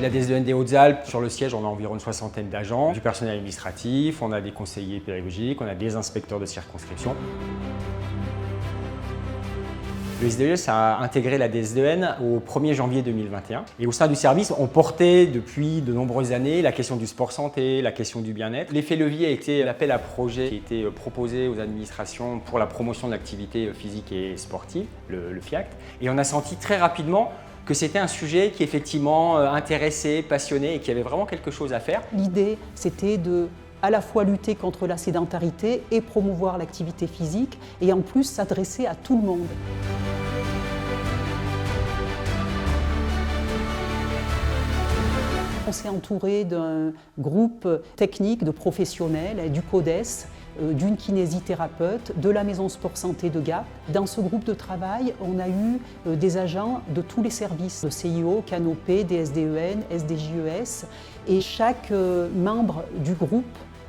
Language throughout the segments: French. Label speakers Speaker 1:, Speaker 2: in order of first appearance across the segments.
Speaker 1: La DSDEN des Hautes-Alpes, sur le siège, on a environ une soixantaine d'agents, du personnel administratif, on a des conseillers pédagogiques, on a des inspecteurs de circonscription. Le SDES a intégré la DSDEN au 1er janvier 2021 et au sein du service, on portait depuis de nombreuses années la question du sport santé, la question du bien-être. L'effet levier a été l'appel à projet qui a été proposé aux administrations pour la promotion de l'activité physique et sportive, le FIACT, et on a senti très rapidement que c'était un sujet qui effectivement intéressait, passionnait et qui avait vraiment quelque chose à faire.
Speaker 2: L'idée, c'était de à la fois lutter contre la sédentarité et promouvoir l'activité physique et en plus s'adresser à tout le monde. On s'est entouré d'un groupe technique de professionnels, du CODES, d'une kinésithérapeute, de la Maison Sport Santé de Gap. Dans ce groupe de travail, on a eu des agents de tous les services, le CIO, Canopé, DSDEN, SDJES, et chaque membre du groupe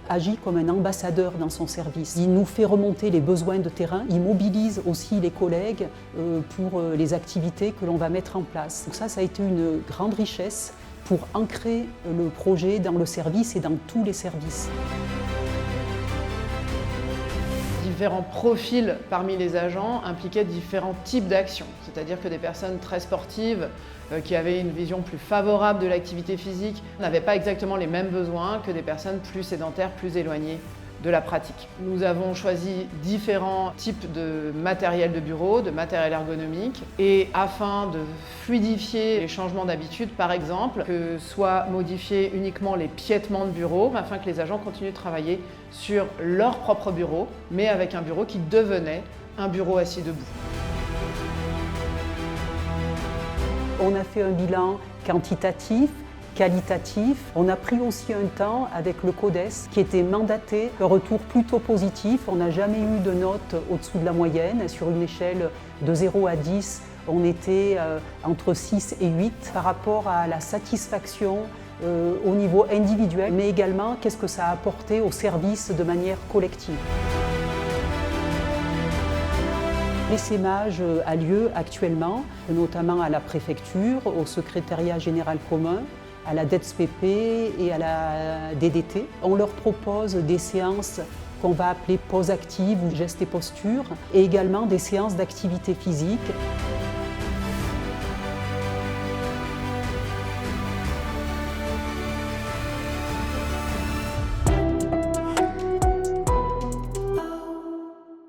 Speaker 2: agit comme un ambassadeur dans son service. Il nous fait remonter les besoins de terrain, il mobilise aussi les collègues pour les activités que l'on va mettre en place. Donc ça a été une grande richesse pour ancrer le projet dans le service et dans tous les services.
Speaker 3: Différents profils parmi les agents impliquaient différents types d'actions, c'est-à-dire que des personnes très sportives qui avaient une vision plus favorable de l'activité physique n'avaient pas exactement les mêmes besoins que des personnes plus sédentaires, plus éloignées de la pratique. Nous avons choisi différents types de matériel de bureau, de matériel ergonomique, et afin de fluidifier les changements d'habitude, par exemple, que soient modifiés uniquement les piétements de bureau, afin que les agents continuent de travailler sur leur propre bureau, mais avec un bureau qui devenait un bureau assis debout.
Speaker 2: On a fait un bilan quantitatif, qualitatif. On a pris aussi un temps avec le CODES qui était mandaté, un retour plutôt positif. On n'a jamais eu de note au-dessous de la moyenne. Sur une échelle de 0 à 10, on était entre 6 et 8 par rapport à la satisfaction au niveau individuel, mais également qu'est-ce que ça a apporté au service de manière collective. L'essaimage a lieu actuellement, notamment à la préfecture, au secrétariat général commun, à la DETSPP et à la DDT. On leur propose des séances qu'on va appeler pause active ou gestes et postures, et également des séances d'activité physique.